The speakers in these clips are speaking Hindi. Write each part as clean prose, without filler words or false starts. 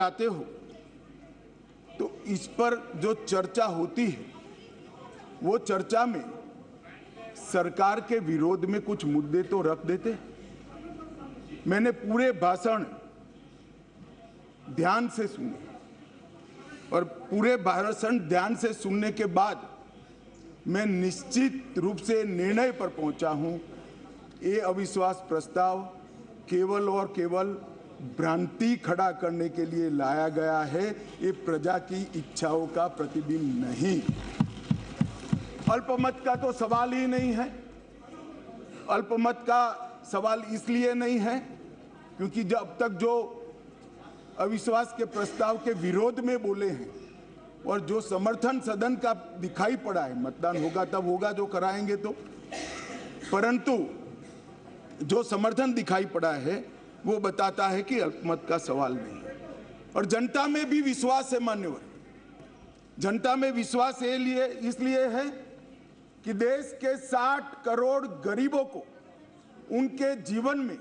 आते हो तो इस पर जो चर्चा होती है वो चर्चा में सरकार के विरोध में कुछ मुद्दे तो रख देते। मैंने पूरे भाषण ध्यान से सुने और पूरे भाषण ध्यान से सुनने के बाद मैं निश्चित रूप से निर्णय पर पहुंचा हूं, ये अविश्वास प्रस्ताव केवल और केवल भ्रांति खड़ा करने के लिए लाया गया है। ये प्रजा की इच्छाओं का प्रतिबिंब नहीं। अल्पमत का तो सवाल ही नहीं है। अल्पमत का सवाल इसलिए नहीं है क्योंकि जब तक जो अविश्वास के प्रस्ताव के विरोध में बोले हैं और जो समर्थन सदन का दिखाई पड़ा है, मतदान होगा तब होगा जो कराएंगे तो, परंतु जो समर्थन दिखाई पड़ा है वो बताता है कि अल्पमत का सवाल नहीं है। और जनता में भी विश्वास है मान्यवर, जनता में विश्वास इसलिए है कि देश के 60 करोड़ गरीबों को उनके जीवन में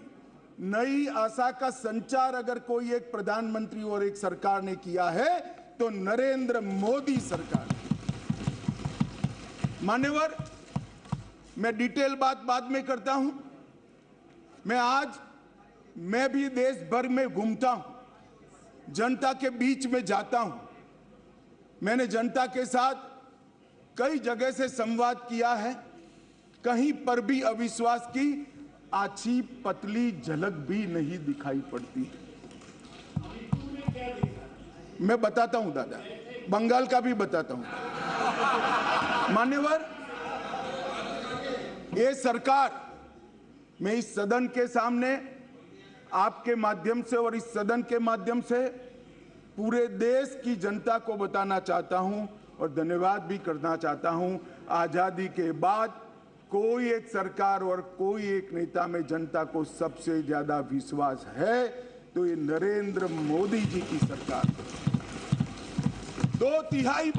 नई आशा का संचार अगर कोई एक प्रधानमंत्री और एक सरकार ने किया है तो नरेंद्र मोदी सरकार। मान्यवर, मैं डिटेल बात बाद में करता हूं। मैं भी देश भर में घूमता हूं, जनता के बीच में जाता हूं। मैंने जनता के साथ कई जगह से संवाद किया है, कहीं पर भी अविश्वास की आछी पतली झलक भी नहीं दिखाई पड़ती। मैं बताता हूं दादा, बंगाल का भी बताता हूं। मान्यवर, ये सरकार, मैं इस सदन के सामने आपके माध्यम से और इस सदन के माध्यम से पूरे देश की जनता को बताना चाहता हूं और धन्यवाद भी करना चाहता हूं। आजादी के बाद कोई एक सरकार और कोई एक नेता में जनता को सबसे ज्यादा विश्वास है तो ये नरेंद्र मोदी जी की सरकार। 2/3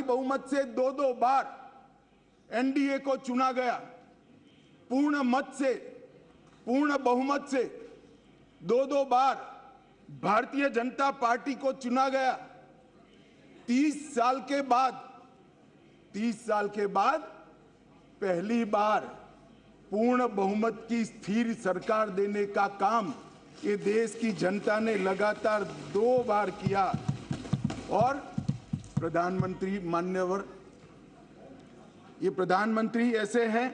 बहुमत से दो बार एनडीए को चुना गया। पूर्ण बहुमत से दो बार भारतीय जनता पार्टी को चुना गया। 30 साल के बाद पहली बार पूर्ण बहुमत की स्थिर सरकार देने का काम ये देश की जनता ने लगातार 2 बार किया। और प्रधानमंत्री मान्यवर, ये प्रधानमंत्री ऐसे हैं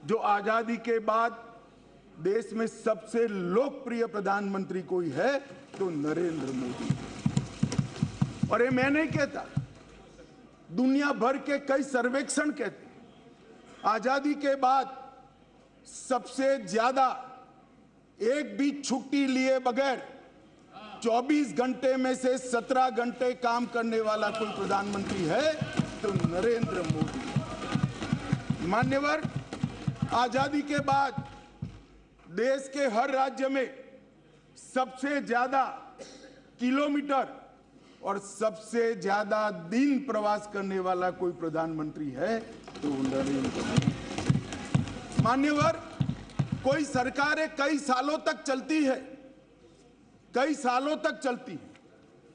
जो आजादी के बाद देश में सबसे लोकप्रिय प्रधानमंत्री कोई है तो नरेंद्र मोदी। और ये मैं नहीं कहता, दुनिया भर के कई सर्वेक्षण कहते हैं आजादी के बाद सबसे ज्यादा एक भी छुट्टी लिए बगैर 24 घंटे में से 17 घंटे काम करने वाला कोई प्रधानमंत्री है तो नरेंद्र मोदी। मान्यवर, आजादी के बाद देश के हर राज्य में सबसे ज्यादा किलोमीटर और सबसे ज्यादा दिन प्रवास करने वाला कोई प्रधानमंत्री है तो नरेंद्र मोदी। मान्यवर, कोई सरकारें कई सालों तक चलती है,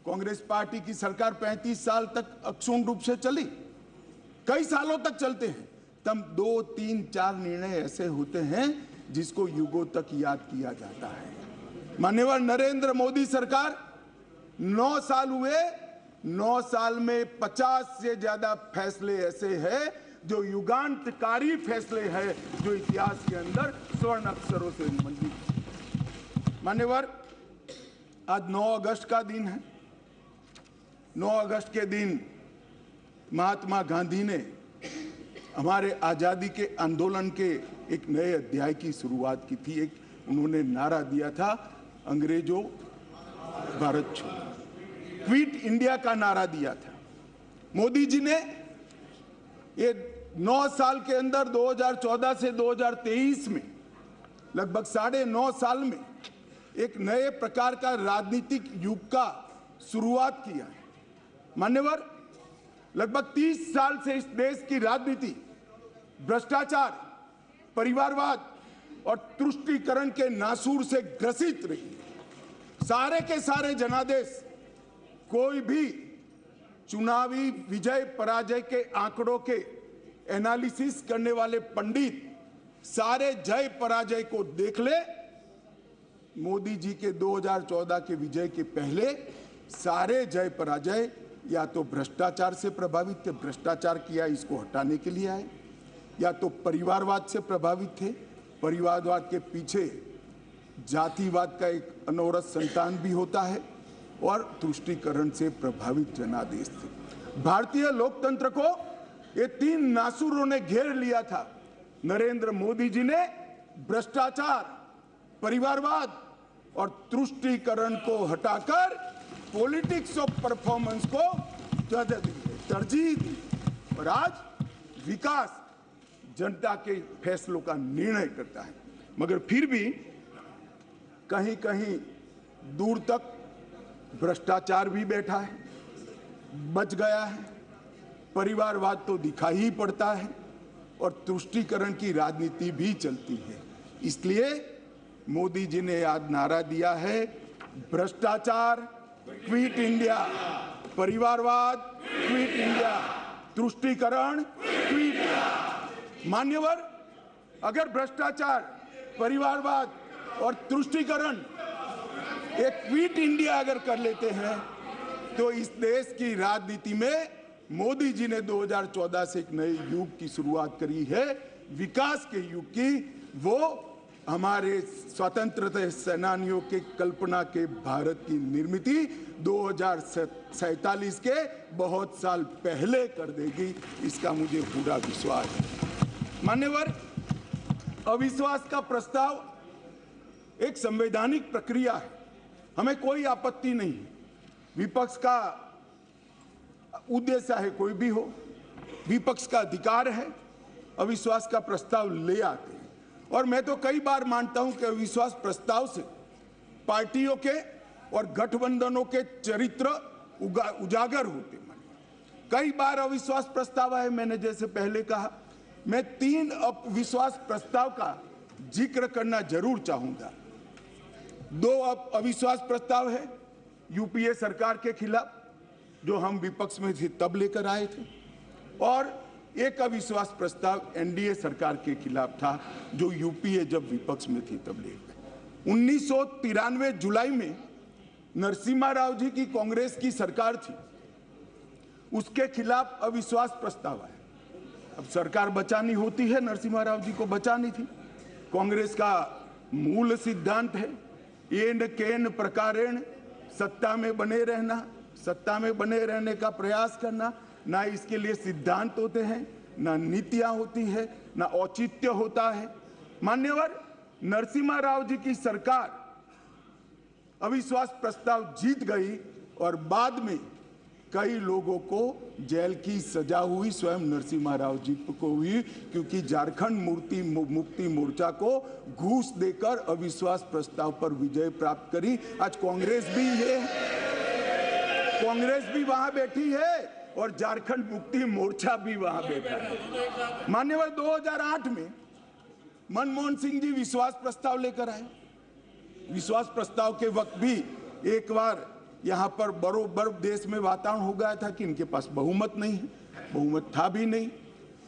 कांग्रेस पार्टी की सरकार 35 साल तक अक्षुण्ण रूप से चली, कई सालों तक चलते हैं। तब 2, 3, 4 निर्णय ऐसे होते हैं जिसको युगों तक याद किया जाता है। माननीय नरेंद्र मोदी सरकार 9 साल हुए, 9 साल में 50 से ज्यादा फैसले ऐसे हैं जो युगांतकारी फैसले हैं, जो इतिहास के अंदर स्वर्ण अक्षरों से मंडित। मान्यवर, आज 9 अगस्त का दिन है। 9 अगस्त के दिन महात्मा गांधी ने हमारे आजादी के आंदोलन के एक नए अध्याय की शुरुआत की थी। उन्होंने नारा दिया था, अंग्रेजों भारत छोड़ो, क्विट इंडिया का नारा दिया था। मोदी जी ने ये 9 साल के अंदर 2014 से 2023 में लगभग 9.5 साल में एक नए प्रकार का राजनीतिक युग का शुरुआत किया है। मान्यवर, लगभग 30 साल से इस देश की राजनीति भ्रष्टाचार, परिवारवाद और तुष्टीकरण के नासूर से ग्रसित रही। सारे के सारे जनादेश कोई भी चुनावी विजय पराजय के आंकड़ों के एनालिसिस करने वाले पंडित सारे जय पराजय को देख ले। मोदी जी के 2014 के विजय के पहले सारे जय पराजय या तो भ्रष्टाचार से प्रभावित थे, भ्रष्टाचार किया इसको हटाने के लिए आए, या तो परिवारवाद से प्रभावित थे, परिवारवाद के पीछे जातिवाद का एक अनवरत संतान भी होता है, और तुष्टीकरण से प्रभावित जनादेश थे। भारतीय लोकतंत्र को ये तीन नासुरों ने घेर लिया था। नरेंद्र मोदी जी ने भ्रष्टाचार, परिवारवाद और तुष्टीकरण को हटाकर पॉलिटिक्स ऑफ परफॉर्मेंस को तरजीह दी, और आज विकास जनता के फैसलों का निर्णय करता है। मगर फिर भी कहीं कहीं दूर तक भ्रष्टाचार भी बैठा है, बच गया है, परिवारवाद तो दिखाई ही पड़ता है, और तुष्टीकरण की राजनीति भी चलती है। इसलिए मोदी जी ने आज नारा दिया है, भ्रष्टाचार क्विट इंडिया, परिवारवाद क्विट इंडिया, तुष्टीकरण क्विट इंडिया। मान्यवर, अगर भ्रष्टाचार, परिवारवाद और तुष्टीकरण एक क्विट इंडिया अगर कर लेते हैं तो इस देश की राजनीति में मोदी जी ने 2014 से एक नए युग की शुरुआत करी है, विकास के युग की। वो हमारे स्वतंत्रता सेनानियों के कल्पना के भारत की निर्मित 2047 के बहुत साल पहले कर देगी, इसका मुझे पूरा विश्वास है। मान्यवर, अविश्वास का प्रस्ताव एक संवैधानिक प्रक्रिया है, हमें कोई आपत्ति नहीं है। विपक्ष का उद्देश्य है कोई भी हो, विपक्ष का अधिकार है, अविश्वास का प्रस्ताव ले आते हैं। और मैं तो कई बार मानता हूं कि अविश्वास प्रस्ताव से पार्टियों के और गठबंधनों के चरित्र उजागर होते हैं। कई बार अविश्वास प्रस्ताव आए, मैंने जैसे पहले कहा, मैं 3 अविश्वास प्रस्ताव का जिक्र करना जरूर चाहूंगा। 2 अविश्वास प्रस्ताव है यूपीए सरकार के खिलाफ, जो हम विपक्ष में थे तब लेकर आए थे, और एक अविश्वास प्रस्ताव एनडीए सरकार के खिलाफ था, जो यूपीए जब विपक्ष में थी तब लेकर। 1993 जुलाई में नरसिम्हा राव जी की कांग्रेस की सरकार थी, उसके खिलाफ अविश्वास प्रस्ताव आया। अब सरकार बचानी होती है, नरसिम्हा राव जी को बचानी थी। कांग्रेस का मूल सिद्धांत है एन केन प्रकारेण सत्ता में बने रहना, सत्ता में बने रहने का प्रयास करना। ना इसके लिए सिद्धांत होते हैं, ना नीतियां होती है, ना औचित्य होता है। मान्यवर, नरसिम्हा राव जी की सरकार अविश्वास प्रस्ताव जीत गई और बाद में कई लोगों को जेल की सजा हुई, स्वयं नरसिम्हा राव जी को हुई, क्योंकि झारखंड मुक्ति मोर्चा को घूस देकर अविश्वास प्रस्ताव पर विजय प्राप्त करी। आज कांग्रेस भी है, कांग्रेस भी वहां बैठी है और झारखंड मुक्ति मोर्चा भी वहां बैठा है। मान्यवर, 2008 में मनमोहन सिंह जी विश्वास प्रस्ताव लेकर आए। विश्वास प्रस्ताव के वक्त भी एक बार यहां पर बरोबर देश में वातावरण हो गया था कि इनके पास बहुमत नहीं है, बहुमत था भी नहीं।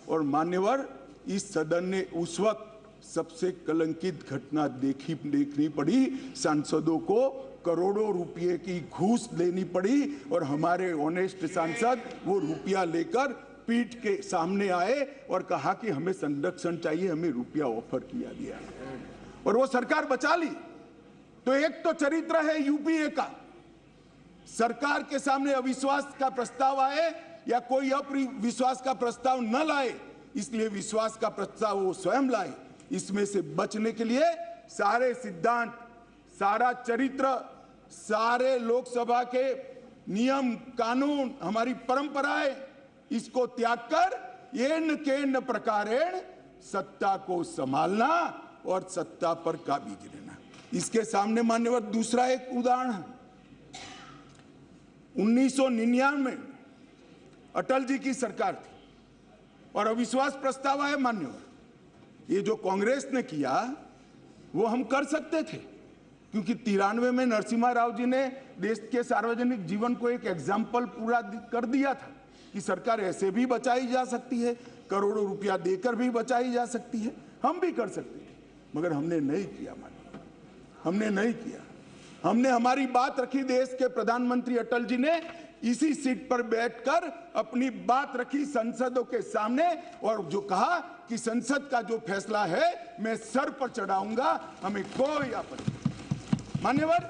और मान्यवर, इस सदन ने उस वक्त सबसे कलंकित घटना देखनी पड़ी, सांसदों को करोड़ों रुपए की घूस लेनी पड़ी, और हमारे ऑनेस्ट सांसद वो रुपया लेकर पीठ के सामने आए और कहा कि हमें संरक्षण चाहिए, हमें रुपया ऑफर किया गया, और वो सरकार बचा ली। तो एक तो चरित्र है यूपीए का, सरकार के सामने अविश्वास का प्रस्ताव आए या कोई अविश्वास का प्रस्ताव न लाए, इसलिए विश्वास का प्रस्ताव वो स्वयं लाए। इसमें से बचने के लिए सारे सिद्धांत, सारा चरित्र, सारे लोकसभा के नियम कानून, हमारी परंपराएं, इसको त्याग कर एन केन प्रकारेण सत्ता को संभालना और सत्ता पर काबिज रहना। इसके सामने मान्यवर दूसरा एक उदाहरण है। 1999 में अटल जी की सरकार थी और अविश्वास प्रस्ताव आया। मान्यवर, ये जो कांग्रेस ने किया वो हम कर सकते थे, क्योंकि 93 में नरसिम्हा राव जी ने देश के सार्वजनिक जीवन को एक एग्जाम्पल पूरा कर दिया था कि सरकार ऐसे भी बचाई जा सकती है, करोड़ों रुपया देकर भी बचाई जा सकती है, हम भी कर सकते थे, मगर हमने नहीं किया। हमने नहीं किया। हमने हमारी बात रखी। देश के प्रधानमंत्री अटल जी ने इसी सीट पर बैठकर अपनी बात रखी संसदों के सामने, और जो कहा कि संसद का जो फैसला है मैं सर पर चढ़ाऊंगा, हमें कोई आपत्ति नहीं। मान्यवर,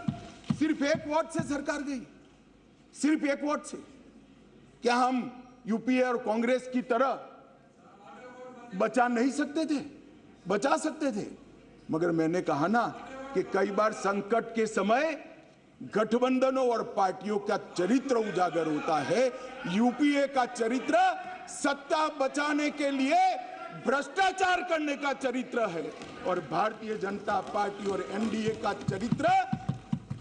सिर्फ एक वोट से सरकार गई, सिर्फ एक वोट से। क्या हम यूपीए और कांग्रेस की तरह बचा नहीं सकते थे? बचा सकते थे, मगर मैंने कहा ना कि कई बार संकट के समय गठबंधनों और पार्टियों का चरित्र उजागर होता है। यूपीए का चरित्र सत्ता बचाने के लिए भ्रष्टाचार करने का चरित्र है, और भारतीय जनता पार्टी और एनडीए का चरित्र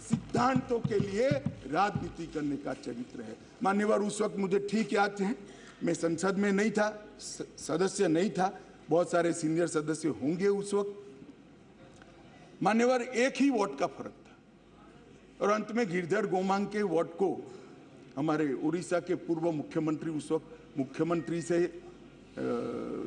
सिद्धांतों के लिए राजनीति करने का चरित्र है। मान्यवर, उस वक्त मुझे ठीक याद है, मैं संसद में नहीं था, सदस्य नहीं था, बहुत सारे सीनियर सदस्य होंगे उस वक्त। मान्यवर, एक ही वोट का फर्क था, और अंत में गिरधर गोमांग के वोट को हमारे उड़ीसा के पूर्व मुख्यमंत्री उस वक्त मुख्यमंत्री से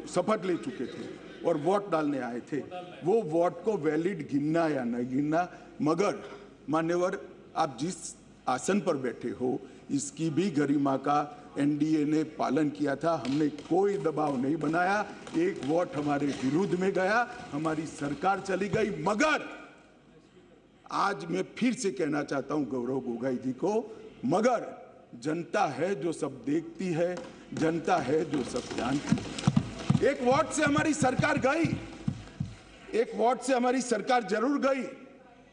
शपथ ले चुके थे और वोट डालने आए थे। वो वोट को वैलिड गिनना या नहीं गिनना, मगर मान्यवर, आप जिस आसन पर बैठे हो इसकी भी गरिमा का एनडीए ने पालन किया था। हमने कोई दबाव नहीं बनाया, एक वोट हमारे विरुद्ध में गया, हमारी सरकार चली गई। मगर आज मैं फिर से कहना चाहता हूं गौरव गोगोई जी को, मगर जनता है जो सब देखती है, जनता है जो सब जानती है। एक वोट से हमारी सरकार गई, एक वोट से हमारी सरकार जरूर गई,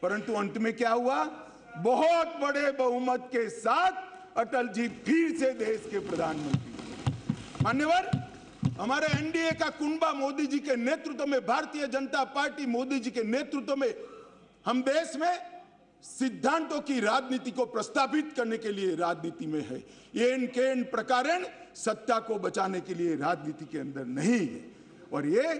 परंतु अंत में क्या हुआ? बहुत बड़े बहुमत के साथ अटल जी फिर से देश के प्रधानमंत्री। मान्यवर, हमारे एनडीए का कुनबा मोदी जी के नेतृत्व में, भारतीय जनता पार्टी मोदी जी के नेतृत्व में हम देश में सिद्धांतों की राजनीति को प्रस्तावित करने के लिए राजनीति में है। ये इनके प्रकारण सत्ता को बचाने के लिए राजनीति के अंदर नहीं है। और ये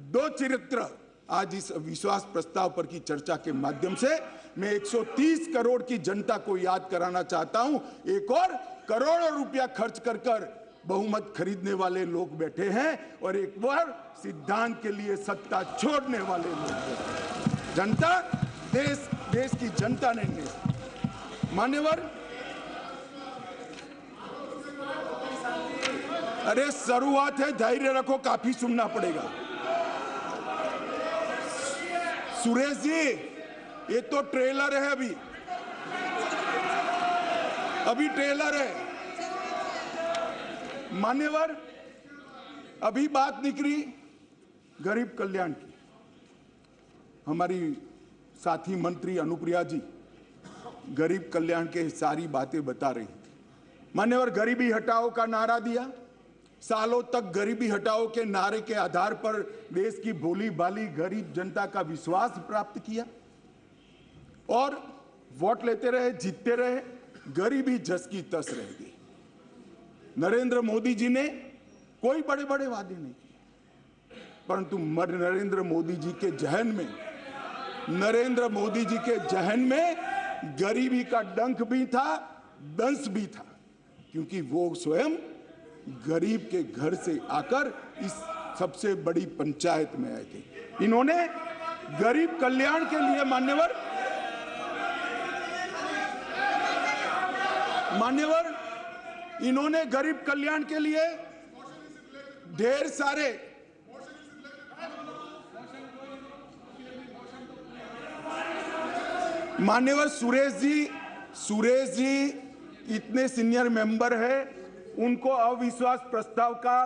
दो चरित्र आज इस विश्वास प्रस्ताव पर की चर्चा के माध्यम से मैं 130 करोड़ की जनता को याद कराना चाहता हूं। एक और करोड़ों रुपया खर्च कर बहुमत खरीदने वाले लोग बैठे हैं, और एक बार सिद्धांत के लिए सत्ता छोड़ने वाले लोग बैठे हैं। जनता, देश की जनता ने मान्यवर, अरे शुरुआत है, धैर्य रखो, काफी सुनना पड़ेगा। सुरेश जी, ये तो ट्रेलर है, अभी ट्रेलर है। मान्यवर, अभी बात निकली गरीब कल्याण की। हमारी साथी मंत्री अनुप्रिया जी गरीब कल्याण के सारी बातें बता रही थी। मान्यवर, गरीबी हटाओ का नारा दिया, सालों तक गरीबी हटाओ के नारे के आधार पर देश की भोली भाली गरीब जनता का विश्वास प्राप्त किया और वोट लेते रहे, जीतते रहे, गरीबी जस की तस रह गई। नरेंद्र मोदी जी ने कोई बड़े बड़े वादे नहीं किए, परंतु नरेंद्र मोदी जी के जहन में गरीबी का डंक भी था, दंश भी था, क्योंकि वो स्वयं गरीब के घर से आकर इस सबसे बड़ी पंचायत में आए थे। इन्होंने गरीब कल्याण के लिए मान्यवर, इन्होंने गरीब कल्याण के लिए ढेर सारे मान्यवर सुरेश जी इतने सीनियर मेंबर है, उनको अविश्वास प्रस्ताव का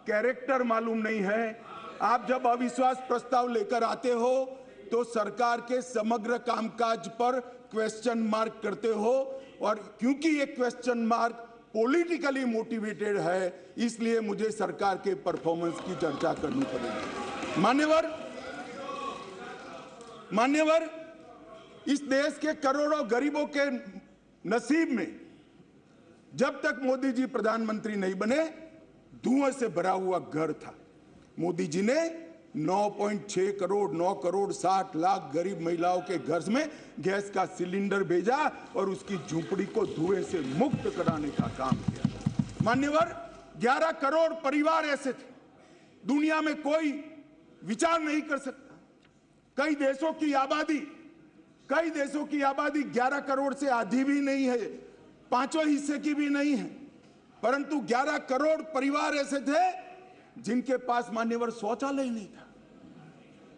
कैरेक्टर मालूम नहीं है। आप जब अविश्वास प्रस्ताव लेकर आते हो तो सरकार के समग्र कामकाज पर क्वेश्चन मार्क करते हो, और क्योंकि ये क्वेश्चन मार्क पॉलिटिकली मोटिवेटेड है, इसलिए मुझे सरकार के परफॉर्मेंस की चर्चा करनी पड़ेगी। मान्यवर, इस देश के करोड़ों गरीबों के नसीब में जब तक मोदी जी प्रधानमंत्री नहीं बने, धुएं से भरा हुआ घर था। मोदी जी ने 9.6 करोड़ 9 करोड़ 60 लाख गरीब महिलाओं के घर में गैस का सिलेंडर भेजा और उसकी झुंपड़ी को धुएं से मुक्त कराने का काम किया। मान्यवर, 11 करोड़ परिवार ऐसे थे, दुनिया में कोई विचार नहीं कर सकता। कई देशों की आबादी 11 करोड़ से आधी भी नहीं है, पांचों हिस्से की भी नहीं है, परंतु 11 करोड़ परिवार ऐसे थे जिनके पास मान्यवर शौचालय नहीं था।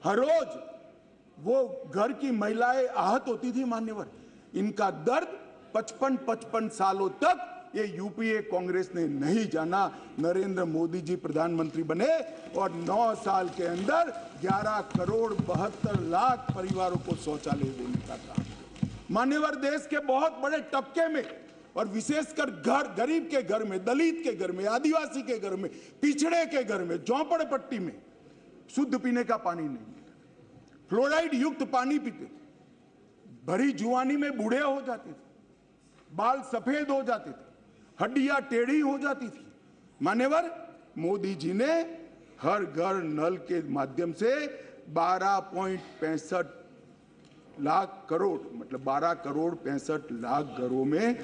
हर रोज वो घर की महिलाएं आहत होती थी। मान्यवर, इनका दर्द 55 सालों तक ये यूपीए कांग्रेस ने नहीं जाना। नरेंद्र मोदी जी प्रधानमंत्री बने और 9 साल के अंदर 11 करोड़ 72 लाख परिवारों को शौचालय देने का काम। मान्यवर, देश के बहुत बड़े तबके में और विशेषकर गरीब के घर में, दलित के घर में, आदिवासी के घर में, पिछड़े के घर में, झोंपड़पट्टी में शुद्ध पीने का पानी नहीं मिलता। फ्लोराइड युक्त पानी पीते थे, भरी जुआनी में बूढ़े हो जाते थे, बाल सफेद हो जाते थे, हड्डियां टेढ़ी हो जाती थी। मान्यवर, मोदी जी ने हर घर नल के माध्यम से 12.65 लाख करोड़ मतलब 12 करोड़ 65 लाख घरों में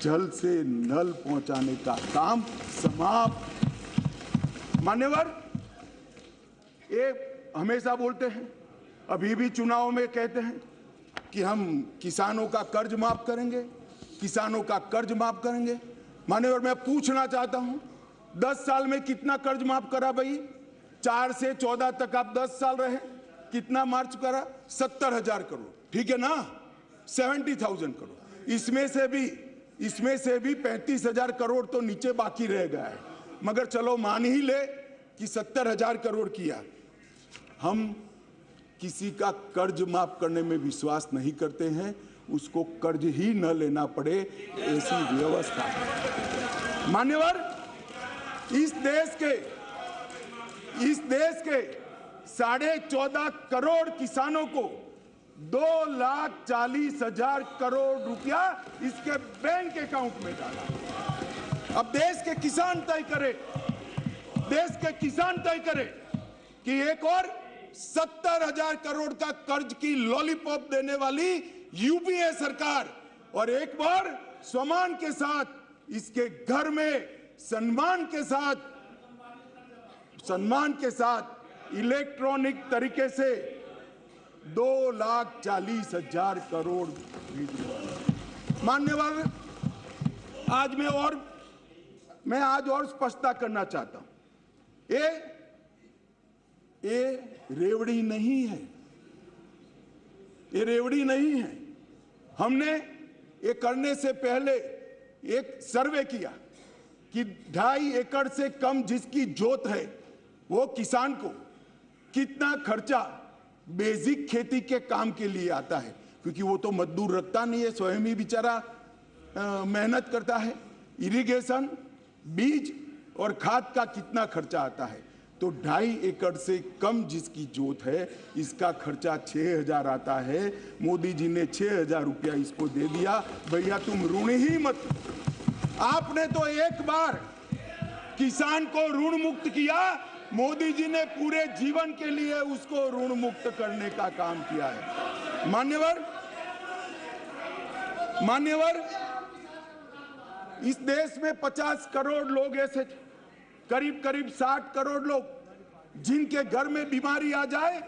जल से नल पहुंचाने का काम समाप्त। मान्यवर, ये हमेशा बोलते हैं, अभी भी चुनाव में कहते हैं कि हम किसानों का कर्ज माफ करेंगे, किसानों का कर्ज माफ करेंगे। मान्यवर, मैं पूछना चाहता हूं, 10 साल में कितना कर्ज माफ करा भाई? 4 से 14 तक आप 10 साल रहे, कितना मार्च करा? 70,000 करोड़, ठीक है ना? 70,000 करोड़। इसमें से भी 35,000 करोड़ तो नीचे बाकी रह गया है, मगर चलो मान ही ले कि 70,000 करोड़ किया। हम किसी का कर्ज माफ करने में विश्वास नहीं करते हैं, उसको कर्ज ही न लेना पड़े, ऐसी व्यवस्था। मान्यवर, इस देश के 14.5 करोड़ किसानों को 2,40,000 करोड़ रुपया इसके बैंक अकाउंट में डाला। अब देश के किसान तय करे कि एक और 70,000 करोड़ का कर्ज की लॉलीपॉप देने वाली यूपीए सरकार और एक बार सम्मान के साथ इसके घर में सम्मान के साथ इलेक्ट्रॉनिक तरीके से 2,40,000 करोड़। मान्यवर, मैं आज और स्पष्टता करना चाहता हूं, ये रेवड़ी नहीं है, ये रेवड़ी नहीं है। हमने ये करने से पहले एक सर्वे किया कि 2.5 एकड़ से कम जिसकी जोत है वो किसान को कितना खर्चा बेसिक खेती के काम के लिए आता है, क्योंकि वो तो मजदूर रखता नहीं है, स्वयं ही बेचारा मेहनत करता है। इरिगेशन, बीज और खाद का कितना खर्चा आता है, तो 2.5 एकड़ से कम जिसकी जोत है इसका खर्चा 6,000 आता है। मोदी जी ने 6,000 रुपया इसको दे दिया। भैया तुम ऋण ही मत, आपने तो एक बार किसान को ऋण मुक्त किया, मोदी जी ने पूरे जीवन के लिए उसको ऋण मुक्त करने का काम किया है। मान्यवर, इस देश में 50 करोड़ लोग ऐसे, करीब 60 करोड़ लोग जिनके घर में बीमारी आ जाए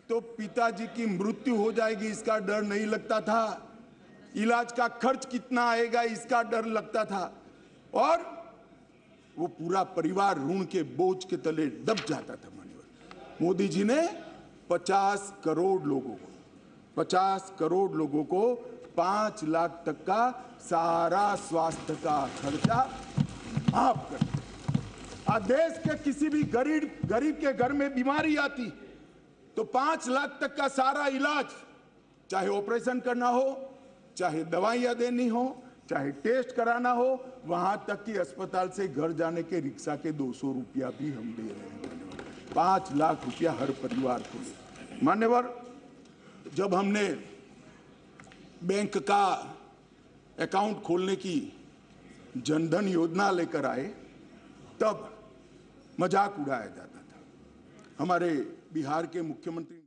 तो पिताजी की मृत्यु हो जाएगी इसका डर नहीं लगता था, इलाज का खर्च कितना आएगा इसका डर लगता था, और वो पूरा परिवार ऋण के बोझ के तले दब जाता था। मान्यवर, मोदी जी ने 50 करोड़ लोगों को 5 लाख तक का सारा स्वास्थ्य का खर्चा माफ कर दिया। देश के किसी भी गरीब के घर में बीमारी आती तो 5 लाख तक का सारा इलाज, चाहे ऑपरेशन करना हो, चाहे दवाइयां देनी हो, चाहे टेस्ट कराना हो, वहां तक कि अस्पताल से घर जाने के रिक्शा के 200 रुपया भी हम दे रहे हैं। 5 लाख रुपया हर परिवार को। मान्यवर, जब हमने बैंक का अकाउंट खोलने की जनधन योजना लेकर आए तब मजाक उड़ाया जाता था। हमारे बिहार के मुख्यमंत्री